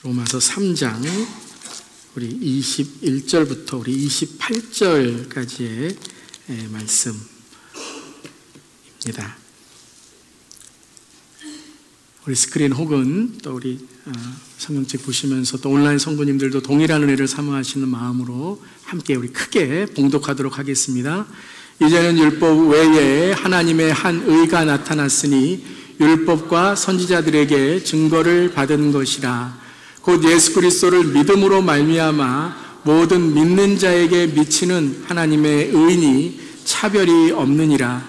로마서 3장 우리 21절부터 우리 28절까지의 말씀입니다. 우리 스크린 혹은 또 우리 성경책 보시면서 또 온라인 성도님들도 동일한 은혜를 사모하시는 마음으로 함께 우리 크게 봉독하도록 하겠습니다. 이제는 율법 외에 하나님의 한 의가 나타났으니 율법과 선지자들에게 증거를 받은 것이라. 곧 예수 그리스도를 믿음으로 말미암아 모든 믿는 자에게 미치는 하나님의 의인이 차별이 없느니라.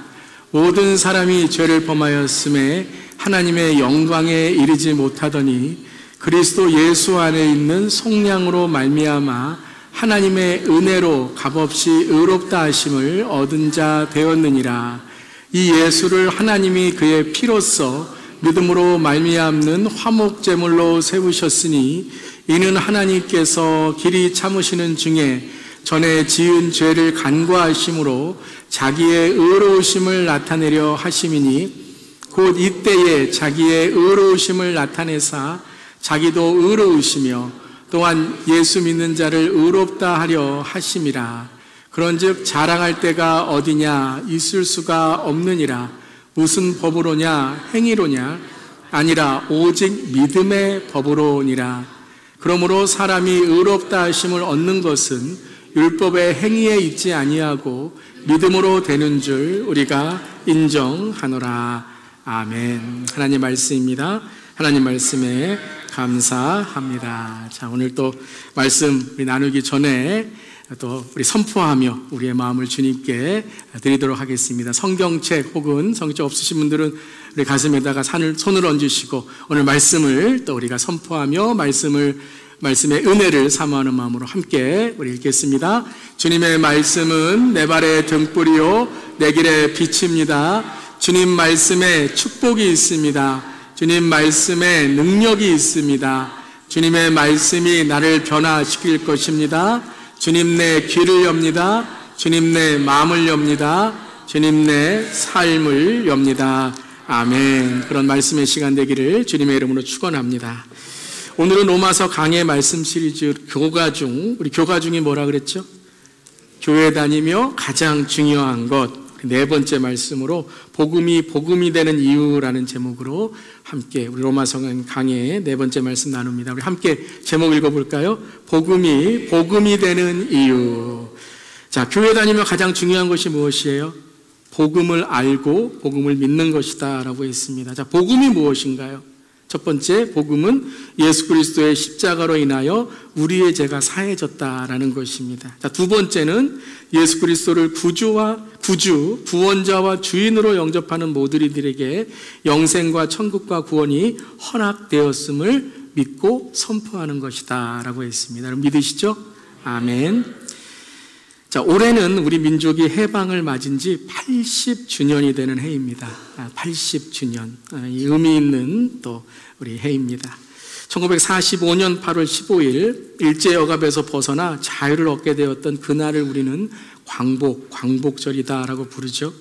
모든 사람이 죄를 범하였음에 하나님의 영광에 이르지 못하더니 그리스도 예수 안에 있는 속량으로 말미암아 하나님의 은혜로 값없이 의롭다 하심을 얻은 자 되었느니라. 이 예수를 하나님이 그의 피로써 믿음으로 말미암는 화목제물로 세우셨으니 이는 하나님께서 길이 참으시는 중에 전에 지은 죄를 간과하심으로 자기의 의로우심을 나타내려 하심이니 곧 이때에 자기의 의로우심을 나타내사 자기도 의로우시며 또한 예수 믿는 자를 의롭다 하려 하심이라. 그런즉 자랑할 때가 어디냐 있을 수가 없느니라. 무슨 법으로냐 행위로냐 아니라 오직 믿음의 법으로니라. 그러므로 사람이 의롭다 하심을 얻는 것은 율법의 행위에 있지 아니하고 믿음으로 되는 줄 우리가 인정하노라. 아멘. 하나님 말씀입니다. 하나님 말씀에 감사합니다. 자, 오늘 또 말씀 우리 나누기 전에 또 우리 선포하며 우리의 마음을 주님께 드리도록 하겠습니다. 성경책 혹은 성경책 없으신 분들은 우리 가슴에다가 손을 얹으시고 오늘 말씀을 또 우리가 선포하며 말씀의 은혜를 사모하는 마음으로 함께 우리 읽겠습니다. 주님의 말씀은 내 발의 등불이요 내 길의 빛입니다. 주님 말씀에 축복이 있습니다. 주님 말씀에 능력이 있습니다. 주님의 말씀이 나를 변화시킬 것입니다. 주님 내 귀를 엽니다. 주님 내 마음을 엽니다. 주님 내 삶을 엽니다. 아멘. 그런 말씀의 시간 되기를 주님의 이름으로 축원합니다. 오늘은 로마서 강해 말씀 시리즈 교가 중, 우리 교가 중에 뭐라 그랬죠? 교회 다니며 가장 중요한 것. 네 번째 말씀으로 복음이 되는 이유라는 제목으로 함께 우리 로마서 강해의 네 번째 말씀 나눕니다. 우리 함께 제목 읽어볼까요? 복음이 되는 이유. 자, 교회 다니며 가장 중요한 것이 무엇이에요? 복음을 알고 복음을 믿는 것이다 라고 했습니다. 자, 복음이 무엇인가요? 첫 번째, 복음은 예수 그리스도의 십자가로 인하여 우리의 죄가 사해졌다라는 것입니다. 자, 두 번째는 예수 그리스도를 구원자와 주인으로 영접하는 모든 이들에게 영생과 천국과 구원이 허락되었음을 믿고 선포하는 것이다 라고 했습니다. 여러분 믿으시죠? 아멘. 자, 올해는 우리 민족이 해방을 맞은 지 80주년이 되는 해입니다. 80주년. 이 의미 있는 또 우리 해입니다. 1945년 8월 15일 일제역압에서 벗어나 자유를 얻게 되었던 그날을 우리는 광복절이다라고 부르죠.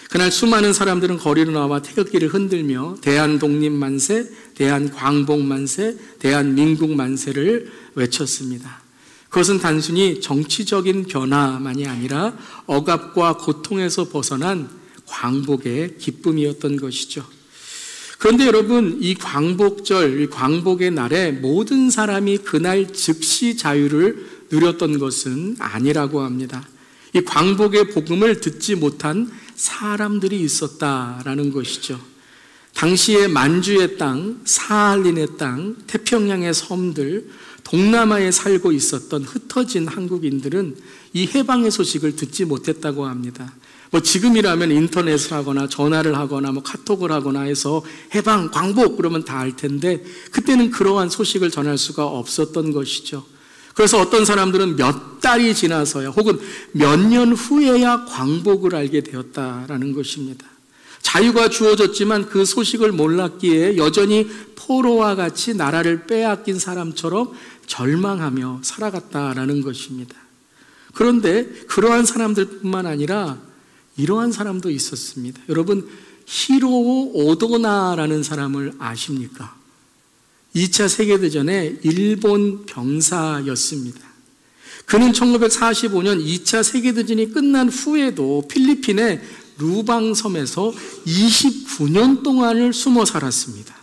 그날 수많은 사람들은 거리로 나와 태극기를 흔들며 대한독립만세, 대한광복만세, 대한민국만세를 외쳤습니다. 그것은 단순히 정치적인 변화만이 아니라 억압과 고통에서 벗어난 광복의 기쁨이었던 것이죠. 그런데 여러분, 이 광복절, 이 광복의 날에 모든 사람이 그날 즉시 자유를 누렸던 것은 아니라고 합니다. 이 광복의 복음을 듣지 못한 사람들이 있었다라는 것이죠. 당시에 만주의 땅, 사할린의 땅, 태평양의 섬들, 동남아에 살고 있었던 흩어진 한국인들은 이 해방의 소식을 듣지 못했다고 합니다. 지금이라면 인터넷을 하거나 전화를 하거나 카톡을 하거나 해서 해방, 광복 그러면 다 알 텐데 그때는 그러한 소식을 전할 수가 없었던 것이죠. 그래서 어떤 사람들은 몇 달이 지나서야 혹은 몇 년 후에야 광복을 알게 되었다라는 것입니다. 자유가 주어졌지만 그 소식을 몰랐기에 여전히 포로와 같이 나라를 빼앗긴 사람처럼 절망하며 살아갔다라는 것입니다. 그런데 그러한 사람들뿐만 아니라 이러한 사람도 있었습니다. 여러분, 히로오 오도나라는 사람을 아십니까? 2차 세계대전의 일본 병사였습니다. 그는 1945년 2차 세계대전이 끝난 후에도 필리핀의 루방섬에서 29년 동안을 숨어 살았습니다.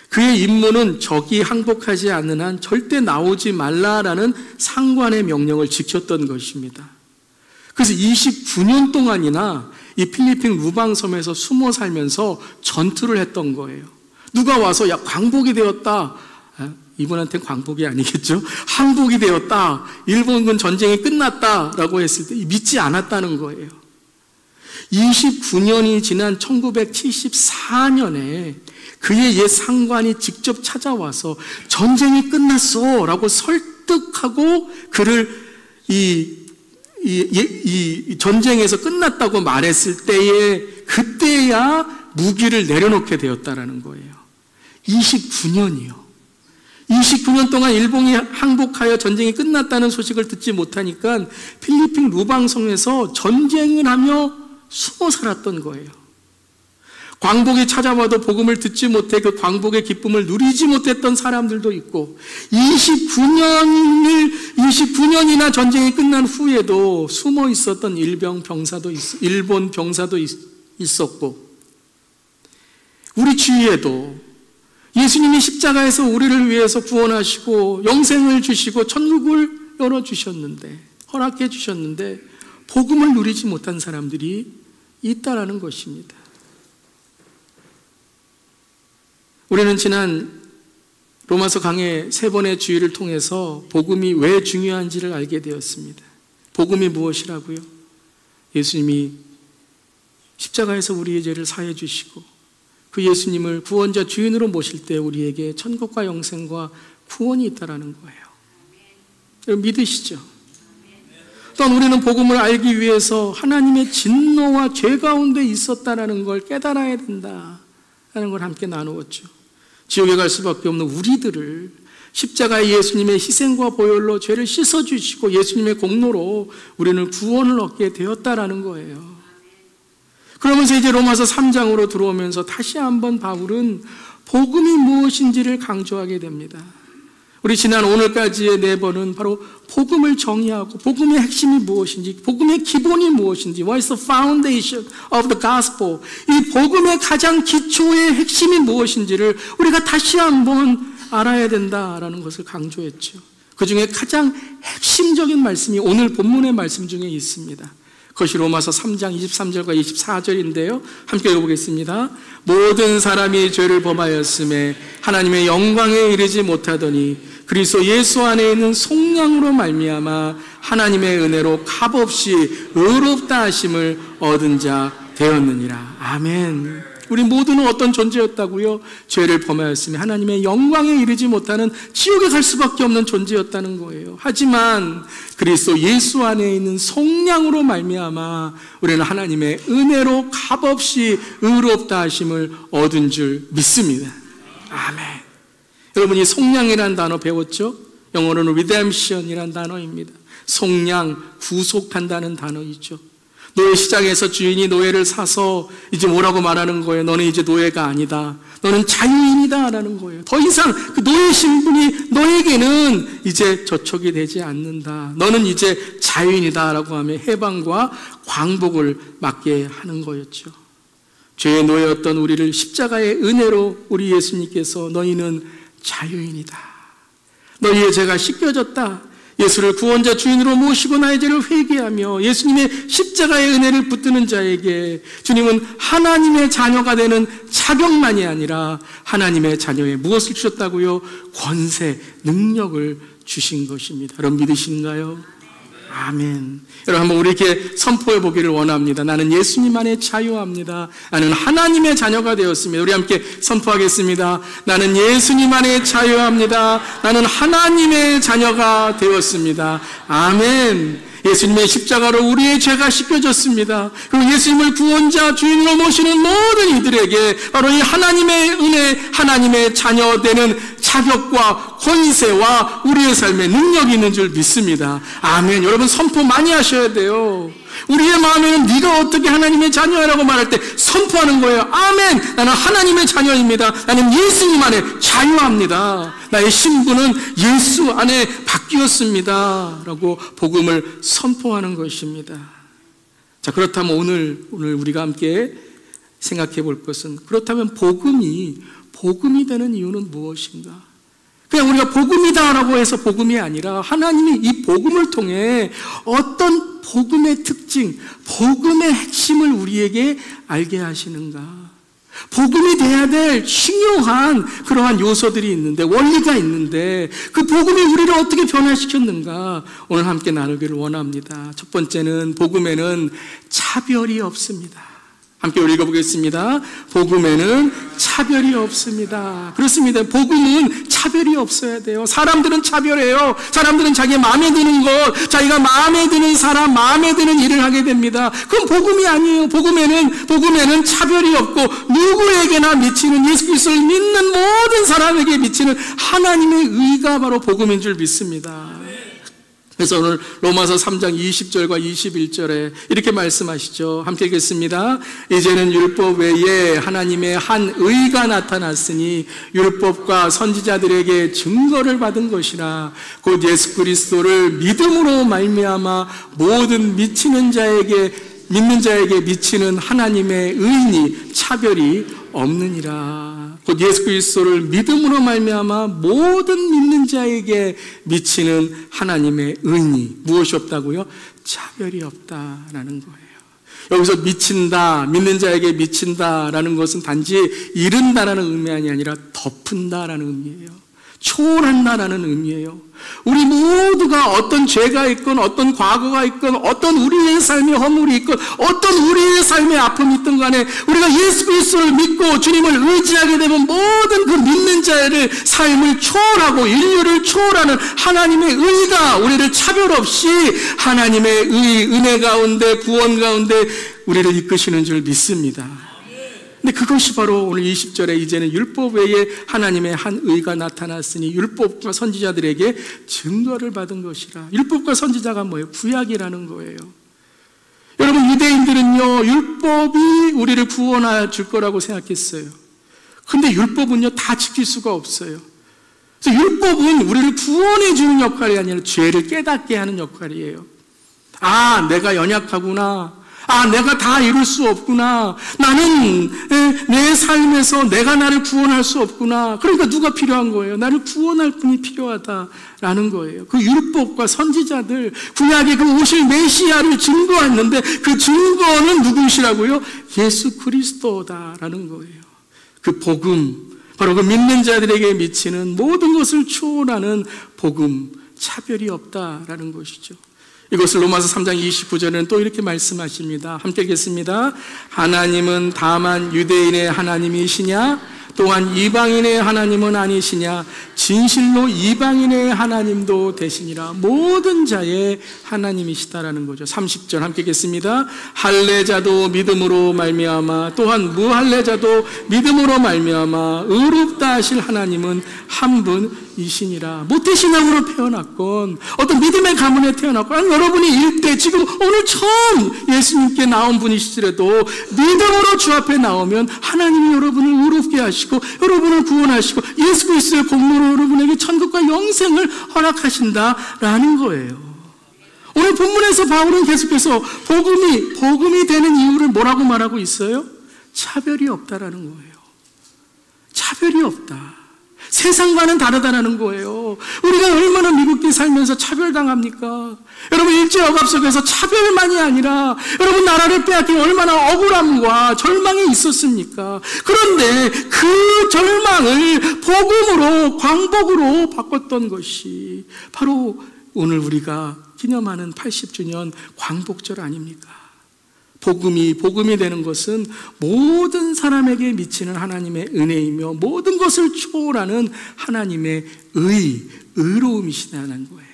그의 임무는 적이 항복하지 않는 한 절대 나오지 말라라는 상관의 명령을 지켰던 것입니다. 그래서 29년 동안이나 이 필리핀 루방섬에서 숨어 살면서 전투를 했던 거예요. 누가 와서 야, 광복이 되었다. 이분한테는 광복이 아니겠죠? 항복이 되었다. 일본군 전쟁이 끝났다라고 했을 때 믿지 않았다는 거예요. 29년이 지난 1974년에 그의 옛 상관이 직접 찾아와서 전쟁이 끝났어 라고 설득하고 그를 이 전쟁에서 끝났다고 말했을 때에 그때야 무기를 내려놓게 되었다라는 거예요. 29년이요. 29년 동안 일본이 항복하여 전쟁이 끝났다는 소식을 듣지 못하니까 필리핀 루방성에서 전쟁을 하며 숨어 살았던 거예요. 광복이 찾아와도 복음을 듣지 못해 그 광복의 기쁨을 누리지 못했던 사람들도 있고 29년이나 전쟁이 끝난 후에도 숨어 있었던 일본 병사도 있었고 우리 주위에도 예수님이 십자가에서 우리를 위해서 구원하시고 영생을 주시고 천국을 열어주셨는데 허락해 주셨는데 복음을 누리지 못한 사람들이 있다라는 것입니다. 우리는 지난 로마서 강해 3번의 주의를 통해서 복음이 왜 중요한지를 알게 되었습니다. 복음이 무엇이라고요? 예수님이 십자가에서 우리의 죄를 사해 주시고 그 예수님을 구원자 주인으로 모실 때 우리에게 천국과 영생과 구원이 있다라는 거예요. 여러분 믿으시죠? 또한 우리는 복음을 알기 위해서 하나님의 진노와 죄 가운데 있었다라는 걸 깨달아야 된다라는 걸 함께 나누었죠. 지옥에 갈 수밖에 없는 우리들을 십자가의 예수님의 희생과 보혈로 죄를 씻어주시고 예수님의 공로로 우리는 구원을 얻게 되었다라는 거예요. 그러면서 이제 로마서 3장으로 들어오면서 다시 한번 바울은 복음이 무엇인지를 강조하게 됩니다. 우리 지난 오늘까지의 4번은 바로 복음을 정의하고 복음의 핵심이 무엇인지, 복음의 기본이 무엇인지, What is the foundation of the gospel? 이 복음의 가장 기초의 핵심이 무엇인지를 우리가 다시 한번 알아야 된다라는 것을 강조했죠. 그 중에 가장 핵심적인 말씀이 오늘 본문의 말씀 중에 있습니다. 그것이 로마서 3장 23절과 24절인데요. 함께 읽어보겠습니다. 모든 사람이 죄를 범하였음에 하나님의 영광에 이르지 못하더니 그리스도 예수 안에 있는 속량으로 말미암아 하나님의 은혜로 값없이 의롭다 하심을 얻은 자 되었느니라. 아멘. 우리 모두는 어떤 존재였다고요? 죄를 범하였으며 하나님의 영광에 이르지 못하는 지옥에 갈 수밖에 없는 존재였다는 거예요. 하지만 그리스도 예수 안에 있는 속량으로 말미암아 우리는 하나님의 은혜로 값없이 의롭다 하심을 얻은 줄 믿습니다. 아멘. 여러분이 속량이라는 단어 배웠죠? 영어로는 redemption이라는 단어입니다. 속량, 구속한다는 단어이죠. 노예 시장에서 주인이 노예를 사서 이제 뭐라고 말하는 거예요? 너는 이제 노예가 아니다. 너는 자유인이다 라는 거예요. 더 이상 그 노예 신분이 너에게는 이제 저촉이 되지 않는다. 너는 이제 자유인이다 라고 하며 해방과 광복을 맞게 하는 거였죠. 죄의 노예였던 우리를 십자가의 은혜로 우리 예수님께서 너희는 자유인이다. 너희의 죄가 씻겨졌다. 예수를 구원자 주인으로 모시고 나의 죄를 회개하며 예수님의 십자가의 은혜를 붙드는 자에게 주님은 하나님의 자녀가 되는 자격만이 아니라 하나님의 자녀에 무엇을 주셨다고요? 권세, 능력을 주신 것입니다. 여러분 믿으신가요? 아멘. 여러분 한번 우리에게 선포해 보기를 원합니다. 나는 예수님 안에 자유합니다. 나는 하나님의 자녀가 되었습니다. 우리 함께 선포하겠습니다. 나는 예수님 안에 자유합니다. 나는 하나님의 자녀가 되었습니다. 아멘. 예수님의 십자가로 우리의 죄가 씻겨졌습니다. 그리고 예수님을 구원자 주인으로 모시는 모든 이들에게 바로 이 하나님의 은혜, 하나님의 자녀 되는 자격과 권세와 우리의 삶에 능력이 있는 줄 믿습니다. 아멘. 여러분 선포 많이 하셔야 돼요. 우리의 마음에는 네가 어떻게 하나님의 자녀라고 말할 때 선포하는 거예요. 아멘! 나는 하나님의 자녀입니다. 나는 예수님 안에 자유합니다. 나의 신분은 예수 안에 바뀌었습니다. 라고 복음을 선포하는 것입니다. 자, 그렇다면 오늘 우리가 함께 생각해 볼 것은, 그렇다면 복음이 되는 이유는 무엇인가? 그냥 우리가 복음이다라고 해서 복음이 아니라 하나님이 이 복음을 통해 어떤 복음의 특징, 복음의 핵심을 우리에게 알게 하시는가? 복음이 돼야 될 중요한 그러한 요소들이 있는데, 원리가 있는데 그 복음이 우리를 어떻게 변화시켰는가 오늘 함께 나누기를 원합니다. 첫 번째는 복음에는 차별이 없습니다. 함께 읽어보겠습니다. 복음에는 차별이 없습니다. 그렇습니다. 복음은 차별이 없어야 돼요. 사람들은 차별해요. 사람들은 자기 마음에 드는 것, 자기가 마음에 드는 사람, 마음에 드는 일을 하게 됩니다. 그건 복음이 아니에요. 복음에는 차별이 없고 누구에게나 미치는, 예수 그리스도를 믿는 모든 사람에게 미치는 하나님의 의가 바로 복음인 줄 믿습니다. 그래서 오늘 로마서 3장 20절과 21절에 이렇게 말씀하시죠. 함께 읽겠습니다. 이제는 율법 외에 하나님의 한 의가 나타났으니 율법과 선지자들에게 증거를 받은 것이라 곧 예수 그리스도를 믿음으로 말미암아 모든 믿는 자에게 미치는 하나님의 의니 차별이 없느니라. 곧 예수 그리스도를 믿음으로 말미암아 모든 믿는 자에게 미치는 하나님의 의니 무엇이 없다고요? 차별이 없다라는 거예요. 여기서 미친다, 믿는 자에게 미친다라는 것은 단지 이른다라는 의미가 아니라 덮은다라는 의미예요. 초월한다라는 의미예요. 우리 모두가 어떤 죄가 있건 어떤 과거가 있건 어떤 우리의 삶의 허물이 있건 어떤 우리의 삶의 아픔이 있든 간에 우리가 예수 그리스도를 믿고 주님을 의지하게 되면 모든 그 믿는 자의 삶을 초월하고 인류를 초월하는 하나님의 의가 우리를 차별 없이 하나님의 의, 은혜 가운데 구원 가운데 우리를 이끄시는 줄 믿습니다. 근데 그것이 바로 오늘 20절에 이제는 율법 외에 하나님의 한 의가 나타났으니 율법과 선지자들에게 증거를 받은 것이라. 율법과 선지자가 뭐예요? 구약이라는 거예요. 여러분, 유대인들은요 율법이 우리를 구원해 줄 거라고 생각했어요. 근데 율법은요 다 지킬 수가 없어요. 그래서 율법은 우리를 구원해 주는 역할이 아니라 죄를 깨닫게 하는 역할이에요. 아, 내가 연약하구나. 아, 내가 다 이룰 수 없구나. 나는 내 삶에서 내가 나를 구원할 수 없구나. 그러니까 누가 필요한 거예요? 나를 구원할 분이 필요하다라는 거예요. 그 율법과 선지자들, 구약의 그 오실 메시아를 증거했는데 그 증거는 누구시라고요? 예수 그리스도다라는 거예요. 그 복음, 바로 그 믿는 자들에게 미치는 모든 것을 초월하는 복음, 차별이 없다라는 것이죠. 이것을 로마서 3장 29절에는 또 이렇게 말씀하십니다. 함께 읽겠습니다. 하나님은 다만 유대인의 하나님이시냐? 또한 이방인의 하나님은 아니시냐? 진실로 이방인의 하나님도 되시니라. 모든 자의 하나님이시다라는 거죠. 30절 함께 읽겠습니다. 할례자도 믿음으로 말미암아 또한 무할례자도 믿음으로 말미암아 의롭다 하실 하나님은 한 분이시니라. 모태신앙으로 태어났건 어떤 믿음의 가문에 태어났건 아니 여러분이 일대 지금 오늘 처음 예수님께 나온 분이시더라도 믿음으로 주 앞에 나오면 하나님이 여러분을 의롭게 하시고 여러분을 구원하시고 예수 그리스도의 공로로 여러분에게 천국과 영생을 허락하신다라는 거예요. 오늘 본문에서 바울은 계속해서 복음이 되는 이유를 뭐라고 말하고 있어요? 차별이 없다라는 거예요. 차별이 없다. 세상과는 다르다라는 거예요. 우리가 얼마나 미국에 살면서 차별당합니까? 여러분 일제억압 속에서 차별만이 아니라 여러분 나라를 빼앗긴 얼마나 억울함과 절망이 있었습니까? 그런데 그 절망을 복음으로 광복으로 바꿨던 것이 바로 오늘 우리가 기념하는 80주년 광복절 아닙니까? 복음이 되는 것은 모든 사람에게 미치는 하나님의 은혜이며 모든 것을 초월하는 하나님의 의로움이시다는 거예요.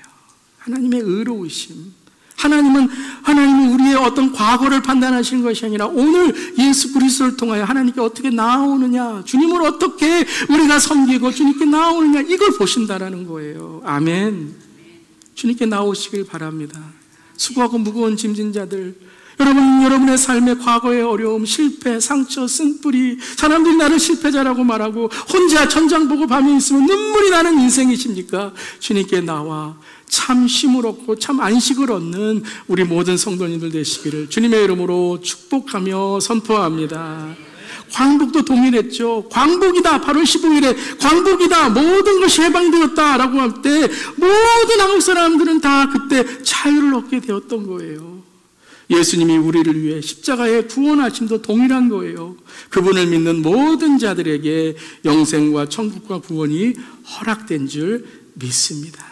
하나님의 의로우심. 하나님이 우리의 어떤 과거를 판단하시는 것이 아니라 오늘 예수 그리스도를 통하여 하나님께 어떻게 나아오느냐, 주님을 어떻게 우리가 섬기고 주님께 나아오느냐 이걸 보신다라는 거예요. 아멘. 주님께 나오시길 바랍니다. 수고하고 무거운 짐진 자들, 여러분의 삶의 과거의 어려움, 실패, 상처, 쓴뿌리, 사람들이 나를 실패자라고 말하고 혼자 천장 보고 밤에 있으면 눈물이 나는 인생이십니까? 주님께 나와 참 쉼을 얻고 참 안식을 얻는 우리 모든 성도님들 되시기를 주님의 이름으로 축복하며 선포합니다. 광복도 동일했죠. 광복이다. 8월 15일에 광복이다. 모든 것이 해방되었다라고 할 때 모든 한국 사람들은 다 그때 자유를 얻게 되었던 거예요. 예수님이 우리를 위해 십자가에 구원하심도 동일한 거예요. 그분을 믿는 모든 자들에게 영생과 천국과 구원이 허락된 줄 믿습니다.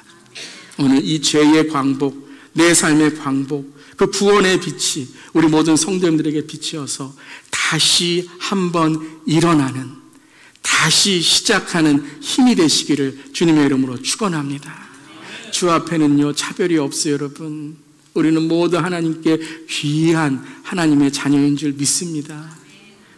오늘 이 죄의 광복, 내 삶의 광복, 그 구원의 빛이 우리 모든 성도님들에게 빛이어서 다시 한번 일어나는, 다시 시작하는 힘이 되시기를 주님의 이름으로 축원합니다. 주 앞에는요 차별이 없어요. 여러분, 우리는 모두 하나님께 귀한 하나님의 자녀인 줄 믿습니다.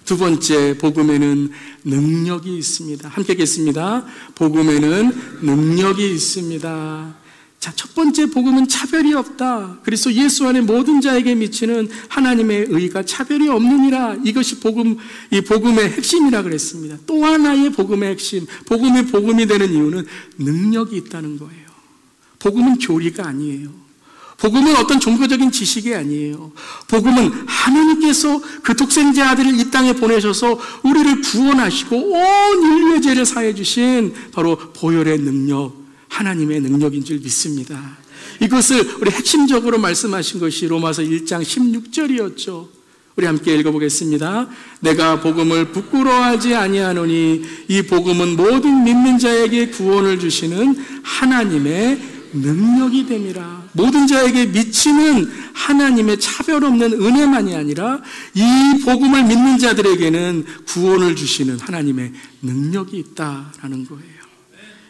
두 번째, 복음에는 능력이 있습니다. 함께 읽겠습니다. 복음에는 능력이 있습니다. 자, 첫 번째, 복음은 차별이 없다. 그리스도 예수 안에 모든 자에게 미치는 하나님의 의가 차별이 없느니라. 이것이 이 복음의 핵심이라 그랬습니다. 또 하나의 복음의 핵심, 복음이 되는 이유는 능력이 있다는 거예요. 복음은 교리가 아니에요. 복음은 어떤 종교적인 지식이 아니에요. 복음은 하나님께서 그 독생자 아들을 이 땅에 보내셔서 우리를 구원하시고 온 인류의 죄를 사해 주신 바로 보혈의 능력, 하나님의 능력인 줄 믿습니다. 이것을 우리 핵심적으로 말씀하신 것이 로마서 1장 16절이었죠. 우리 함께 읽어보겠습니다. 내가 복음을 부끄러워하지 아니하노니 이 복음은 모든 믿는 자에게 구원을 주시는 하나님의 능력이 됨이라. 모든 자에게 미치는 하나님의 차별 없는 은혜만이 아니라 이 복음을 믿는 자들에게는 구원을 주시는 하나님의 능력이 있다라는 거예요.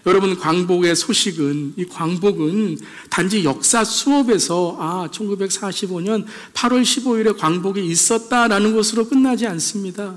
여러분, 광복의 소식은, 이 광복은 단지 역사 수업에서 1945년 8월 15일에 광복이 있었다라는 것으로 끝나지 않습니다.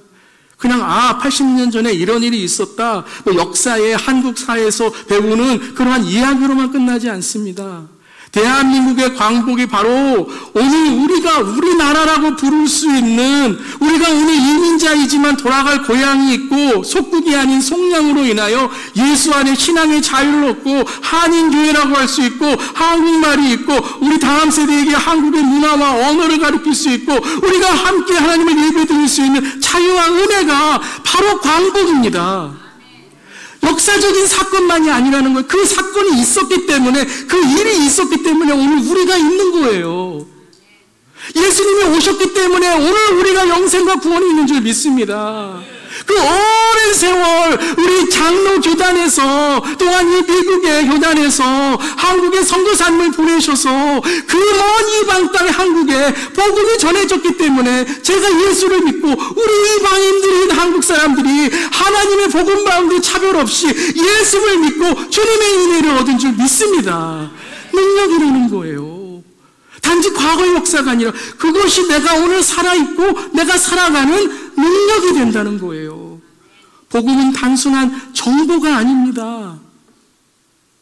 그냥 80년 전에 이런 일이 있었다, 역사에 한국 사회에서 배우는 그러한 이야기로만 끝나지 않습니다. 대한민국의 광복이 바로 오늘 우리나라라고 부를 수 있는, 우리가 오늘 이민자이지만 돌아갈 고향이 있고 속국이 아닌 속량으로 인하여 예수 안에 신앙의 자유를 얻고 한인교회라고 할 수 있고 한국말이 있고 우리 다음 세대에게 한국의 문화와 언어를 가르칠 수 있고 우리가 함께 하나님을 예배드릴 수 있는 자유와 은혜가 바로 광복입니다. 역사적인 사건만이 아니라는 거예요. 그 사건이 있었기 때문에, 그 일이 있었기 때문에 오늘 우리가 있는 거예요. 예수님이 오셨기 때문에 오늘 우리가 영생과 구원이 있는 줄 믿습니다. 그 오랜 세월 우리 장로 교단에서, 또한 이 미국의 교단에서 한국의 선교사님을 보내셔서 그 먼 이방 땅 한국에 복음이 전해졌기 때문에 제가 예수를 믿고 우리 이방인들인 한국 사람들이 하나님의 복음 가운데 차별 없이 예수를 믿고 주님의 은혜를 얻은 줄 믿습니다. 능력이 되는 거예요. 단지 과거의 역사가 아니라 그것이 내가 오늘 살아있고 내가 살아가는 능력이 된다는 거예요. 복음은 단순한 정보가 아닙니다.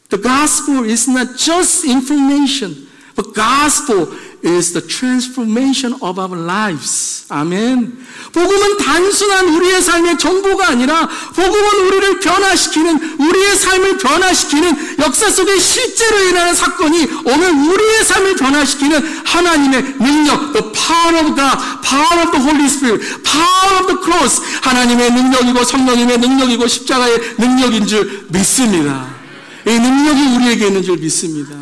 The gospel is not just information, but gospel is the transformation of our lives. 아멘. 복음은 단순한 우리의 삶의 정보가 아니라 복음은 우리를 변화시키는, 우리의 삶을 변화시키는 역사 속에 실제로 일어나는 사건이 오늘 우리의 삶을 변화시키는 하나님의 능력, the power of God, power of the Holy Spirit, power of the cross, 하나님의 능력이고 성령님의 능력이고 십자가의 능력인 줄 믿습니다. 이 능력이 우리에게 있는 줄 믿습니다.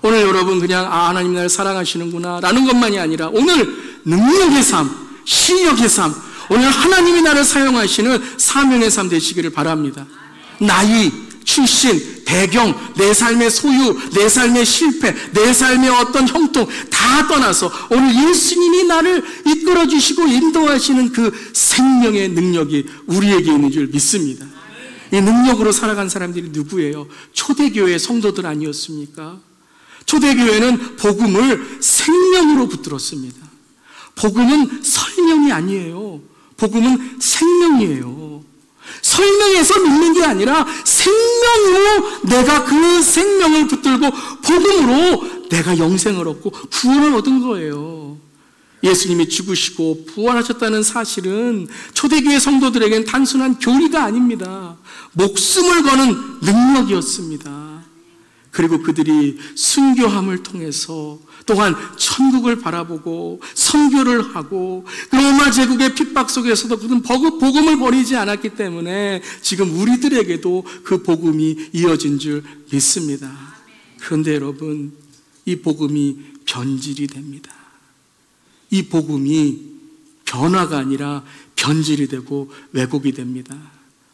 오늘 여러분 그냥 하나님 나를 사랑하시는구나 라는 것만이 아니라 오늘 능력의 삶, 실력의 삶, 오늘 하나님이 나를 사용하시는 사명의 삶 되시기를 바랍니다. 나이, 출신, 배경, 내 삶의 소유, 내 삶의 실패, 내 삶의 어떤 형통 다 떠나서 오늘 예수님이 나를 이끌어 주시고 인도하시는 그 생명의 능력이 우리에게 있는 줄 믿습니다. 이 능력으로 살아간 사람들이 누구예요? 초대교회 성도들 아니었습니까? 초대교회는 복음을 생명으로 붙들었습니다. 복음은 설명이 아니에요. 복음은 생명이에요. 설명해서 믿는 게 아니라 생명으로 내가 그 생명을 붙들고 복음으로 내가 영생을 얻고 구원을 얻은 거예요. 예수님이 죽으시고 부활하셨다는 사실은 초대교회 성도들에게는 단순한 교리가 아닙니다. 목숨을 거는 능력이었습니다. 그리고 그들이 순교함을 통해서 또한 천국을 바라보고 선교를 하고 로마 제국의 핍박 속에서도 그들은 복음을 버리지 않았기 때문에 지금 우리들에게도 그 복음이 이어진 줄 믿습니다. 그런데 여러분, 이 복음이 변질이 됩니다. 이 복음이 변화가 아니라 변질이 되고 왜곡이 됩니다.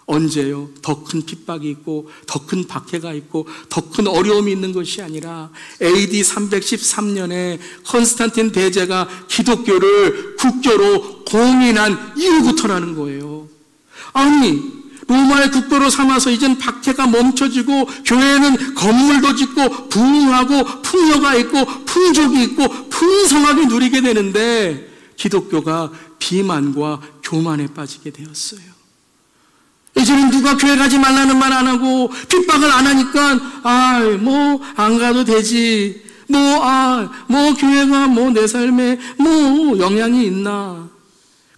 언제요? 더 큰 핍박이 있고 더 큰 박해가 있고 더 큰 어려움이 있는 것이 아니라 AD 313년에 컨스탄틴 대제가 기독교를 국교로 공인한 이후부터라는 거예요. 아니, 로마의 국교로 삼아서 이젠 박해가 멈춰지고 교회는 건물도 짓고 부흥하고 풍요가 있고 풍족이 있고 풍성하게 누리게 되는데 기독교가 비만과 교만에 빠지게 되었어요. 이제는 누가 교회 가지 말라는 말 안 하고 핍박을 안 하니까 안 가도 되지. 교회가 내 삶에 영향이 있나.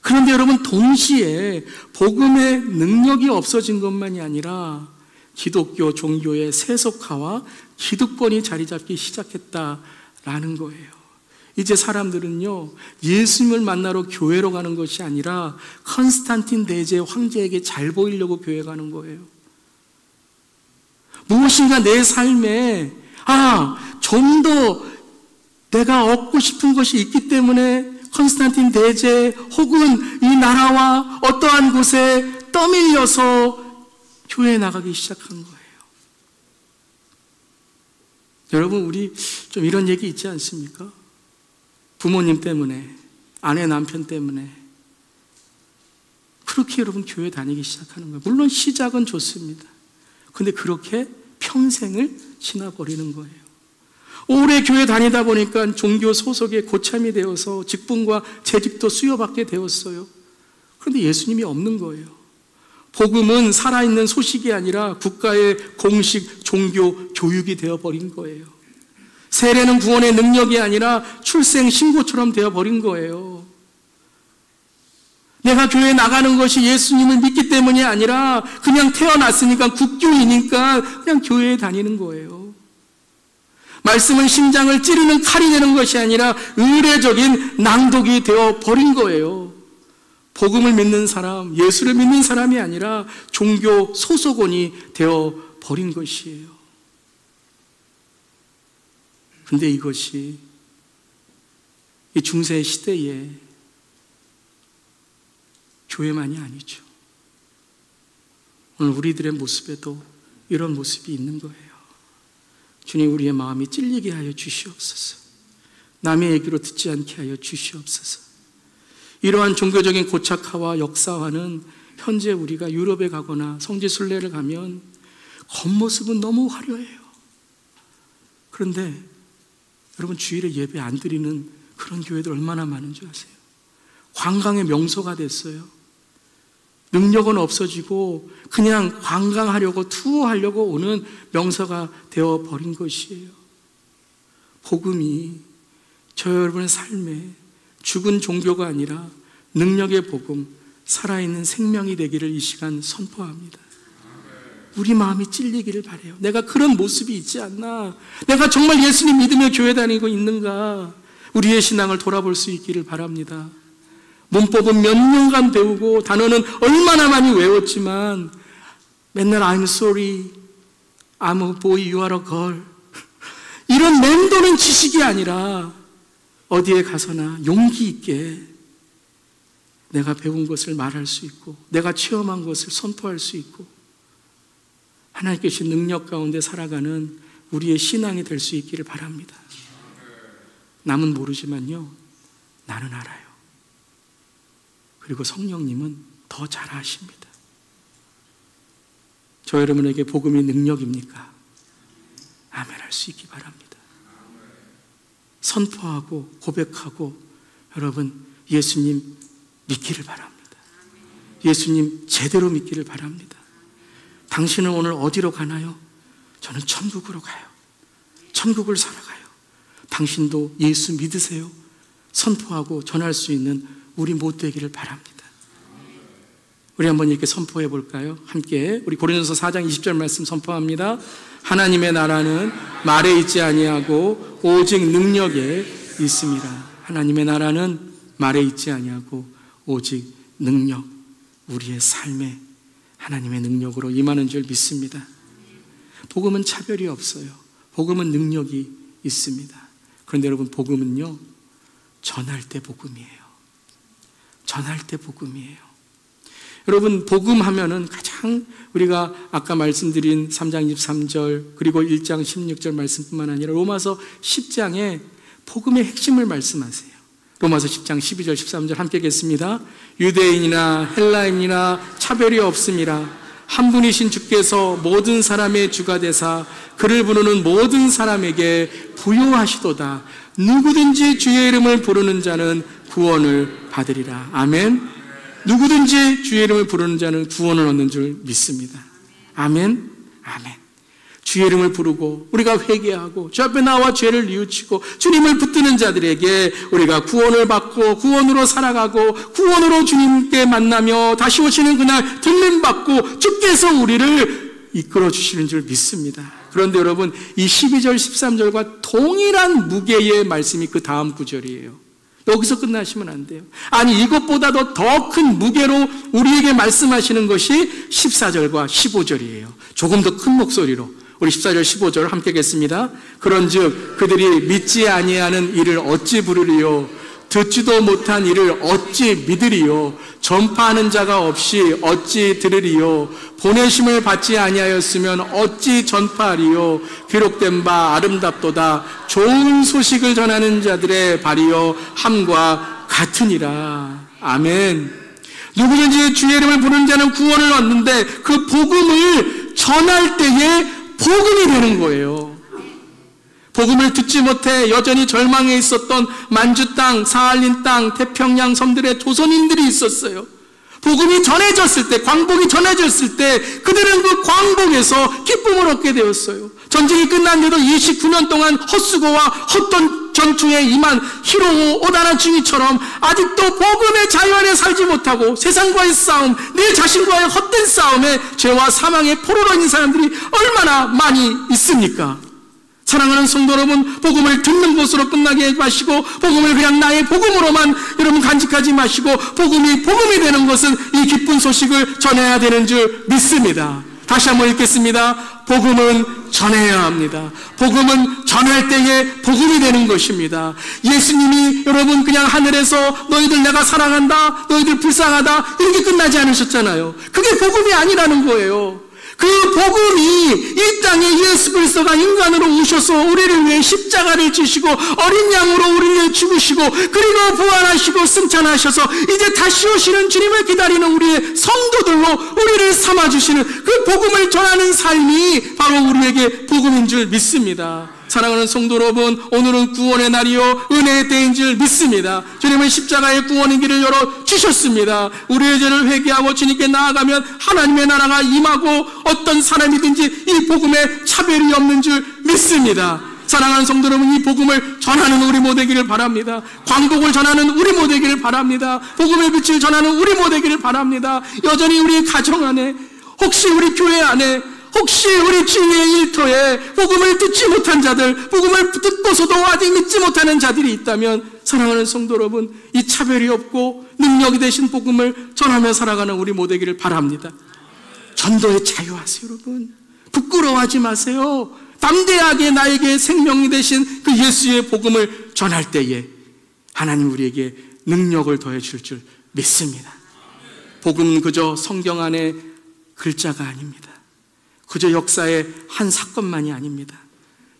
그런데 여러분, 동시에 복음의 능력이 없어진 것만이 아니라 기독교 종교의 세속화와 기득권이 자리 잡기 시작했다라는 거예요. 이제 사람들은요, 예수님을 만나러 교회로 가는 것이 아니라 컨스탄틴 대제 황제에게 잘 보이려고 교회 가는 거예요. 무엇인가 내 삶에 좀 더 내가 얻고 싶은 것이 있기 때문에 컨스탄틴 대제 혹은 이 나라와 어떠한 곳에 떠밀려서 교회에 나가기 시작한 거예요. 여러분, 우리 좀 이런 얘기 있지 않습니까? 부모님 때문에, 아내 남편 때문에 그렇게 여러분 교회 다니기 시작하는 거예요. 물론 시작은 좋습니다. 근데 그렇게 평생을 지나버리는 거예요. 오래 교회 다니다 보니까 종교 소속에 고참이 되어서 직분과 재직도 수여받게 되었어요. 그런데 예수님이 없는 거예요. 복음은 살아있는 소식이 아니라 국가의 공식 종교 교육이 되어버린 거예요. 세례는 구원의 능력이 아니라 출생 신고처럼 되어버린 거예요. 내가 교회에 나가는 것이 예수님을 믿기 때문이 아니라 그냥 태어났으니까 국교이니까 그냥 교회에 다니는 거예요. 말씀은 심장을 찌르는 칼이 되는 것이 아니라 의례적인 낭독이 되어버린 거예요. 복음을 믿는 사람, 예수를 믿는 사람이 아니라 종교 소속원이 되어버린 것이에요. 근데 이것이 이 중세 시대에 교회만이 아니죠. 오늘 우리들의 모습에도 이런 모습이 있는 거예요. 주님, 우리의 마음이 찔리게 하여 주시옵소서. 남의 얘기로 듣지 않게 하여 주시옵소서. 이러한 종교적인 고착화와 역사화는 현재 우리가 유럽에 가거나 성지순례를 가면 겉모습은 너무 화려해요. 그런데 여러분, 주일에 예배 안 드리는 그런 교회들 얼마나 많은 줄 아세요? 관광의 명소가 됐어요. 능력은 없어지고 그냥 관광하려고 투어하려고 오는 명소가 되어버린 것이에요. 복음이 저 여러분의 삶에 죽은 종교가 아니라 능력의 복음, 살아있는 생명이 되기를 이 시간 선포합니다. 우리 마음이 찔리기를 바라요. 내가 그런 모습이 있지 않나? 내가 정말 예수님 믿으며 교회 다니고 있는가? 우리의 신앙을 돌아볼 수 있기를 바랍니다. 문법은 몇 년간 배우고 단어는 얼마나 많이 외웠지만 맨날 I'm sorry, I'm a boy, you are a girl 이런 맴도는 지식이 아니라 어디에 가서나 용기 있게 내가 배운 것을 말할 수 있고 내가 체험한 것을 선포할 수 있고 하나님께 주신 능력 가운데 살아가는 우리의 신앙이 될 수 있기를 바랍니다. 남은 모르지만요, 나는 알아요. 그리고 성령님은 더 잘 아십니다. 저 여러분에게 복음이 능력입니까? 아멘 할 수 있기 바랍니다. 선포하고 고백하고 여러분 예수님 믿기를 바랍니다. 예수님 제대로 믿기를 바랍니다. 당신은 오늘 어디로 가나요? 저는 천국으로 가요. 천국을 살아가요. 당신도 예수 믿으세요. 선포하고 전할 수 있는 우리 모두 되기를 바랍니다. 우리 한번 이렇게 선포해 볼까요? 함께 우리 고린도서 4장 20절 말씀 선포합니다. 하나님의 나라는 말에 있지 아니하고 오직 능력에 있습니다. 하나님의 나라는 말에 있지 아니하고 오직 능력, 우리의 삶에 하나님의 능력으로 임하는 줄 믿습니다. 복음은 차별이 없어요. 복음은 능력이 있습니다. 그런데 여러분, 복음은요, 전할 때 복음이에요. 전할 때 복음이에요. 여러분, 복음하면은 가장 우리가 아까 말씀드린 3장 23절 그리고 1장 16절 말씀뿐만 아니라 로마서 10장에 복음의 핵심을 말씀하세요. 로마서 10장 12절 13절 함께 읽겠습니다. 유대인이나 헬라인이나 차별이 없음이라 한 분이신 주께서 모든 사람의 주가 되사 그를 부르는 모든 사람에게 부요하시도다. 누구든지 주의 이름을 부르는 자는 구원을 받으리라. 아멘. 누구든지 주의 이름을 부르는 자는 구원을 얻는 줄 믿습니다. 아멘. 아멘. 주의 이름을 부르고 우리가 회개하고 주 앞에 나와 죄를 뉘우치고 주님을 붙드는 자들에게 우리가 구원을 받고 구원으로 살아가고 구원으로 주님께 만나며 다시 오시는 그날 들림받고 주께서 우리를 이끌어 주시는 줄 믿습니다. 그런데 여러분, 이 12절 13절과 동일한 무게의 말씀이 그 다음 구절이에요. 여기서 끝나시면 안 돼요. 아니, 이것보다도 더 큰 무게로 우리에게 말씀하시는 것이 14절과 15절이에요. 조금 더 큰 목소리로 우리 14절 15절 함께 읽겠습니다. 그런즉 그들이 믿지 아니하는 이를 어찌 부르리요? 듣지도 못한 이를 어찌 믿으리요? 전파하는 자가 없이 어찌 들으리요? 보내심을 받지 아니하였으면 어찌 전파하리요? 기록된 바 아름답도다. 좋은 소식을 전하는 자들의 발이요 함과 같으니라. 아멘. 누구든지 주의 이름을 부르는 자는 구원을 얻는데 그 복음을 전할 때에 복음이 되는 거예요. 복음을 듣지 못해 여전히 절망에 있었던 만주 땅, 사할린 땅, 태평양 섬들의 조선인들이 있었어요. 복음이 전해졌을 때, 광복이 전해졌을 때 그들은 그 광복에서 기쁨을 얻게 되었어요. 전쟁이 끝났는데도 29년 동안 헛수고와 헛돈 전투에 임한 히로오 오다나 중이처럼 아직도 복음의 자유 안에 살지 못하고 세상과의 싸움, 내 자신과의 헛된 싸움에 죄와 사망의 포로로 있는 사람들이 얼마나 많이 있습니까? 사랑하는 성도 여러분, 복음을 듣는 것으로 끝나게 마시고 복음을 그냥 나의 복음으로만 여러분 간직하지 마시고 복음이 되는 것은 이 기쁜 소식을 전해야 되는 줄 믿습니다. 다시 한번 읽겠습니다. 복음은 전해야 합니다. 복음은 전할 때에 복음이 되는 것입니다. 예수님이 여러분 그냥 하늘에서 너희들 내가 사랑한다, 너희들 불쌍하다 이렇게 끝나지 않으셨잖아요. 그게 복음이 아니라는 거예요. 그 복음이 이 땅에 예수 그리스도가 인간으로 오셔서 우리를 위해 십자가를 지시고 어린 양으로 우리를 위해 죽으시고 그리고 부활하시고 승천하셔서 이제 다시 오시는 주님을 기다리는 우리의 성도들로 우리를 삼아주시는 그 복음을 전하는 삶이 바로 우리에게 복음인 줄 믿습니다. 사랑하는 성도 여러분, 오늘은 구원의 날이요 은혜의 때인 줄 믿습니다. 주님은 십자가의 구원의 길을 열어주셨습니다. 우리의 죄를 회개하고 주님께 나아가면 하나님의 나라가 임하고 어떤 사람이든지 이 복음에 차별이 없는 줄 믿습니다. 사랑하는 성도 여러분, 이 복음을 전하는 우리 모두 되기를 바랍니다. 광복을 전하는 우리 모두 되기를 바랍니다. 복음의 빛을 전하는 우리 모두 되기를 바랍니다. 여전히 우리 가정 안에, 혹시 우리 교회 안에, 혹시 우리 주위의 일터에 복음을 듣지 못한 자들, 복음을 듣고서도 아직 믿지 못하는 자들이 있다면 사랑하는 성도 여러분, 이 차별이 없고 능력이 되신 복음을 전하며 살아가는 우리 모두 되기를 바랍니다. 전도에 자유하세요. 여러분, 부끄러워하지 마세요. 담대하게 나에게 생명이 되신 그 예수의 복음을 전할 때에 하나님 우리에게 능력을 더해 줄 줄 믿습니다. 복음은 그저 성경 안에 글자가 아닙니다. 그저 역사의 한 사건만이 아닙니다.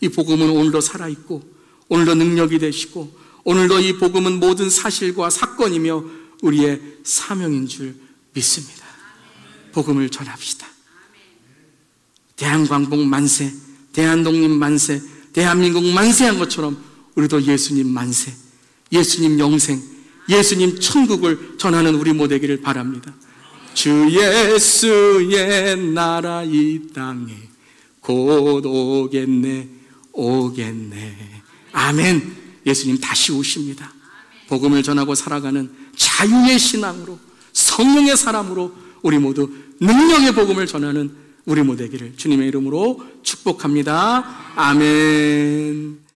이 복음은 오늘도 살아있고 오늘도 능력이 되시고 오늘도 이 복음은 모든 사실과 사건이며 우리의 사명인 줄 믿습니다. 복음을 전합시다. 대한광복 만세, 대한독립 만세, 대한민국 만세한 것처럼 우리도 예수님 만세, 예수님 영생, 예수님 천국을 전하는 우리 모두 되기를 바랍니다. 주 예수의 나라 이 땅에 곧 오겠네 오겠네. 아멘. 예수님 다시 오십니다. 복음을 전하고 살아가는 자유의 신앙으로, 성령의 사람으로 우리 모두 능력의 복음을 전하는 우리 모두 되기를 주님의 이름으로 축복합니다. 아멘.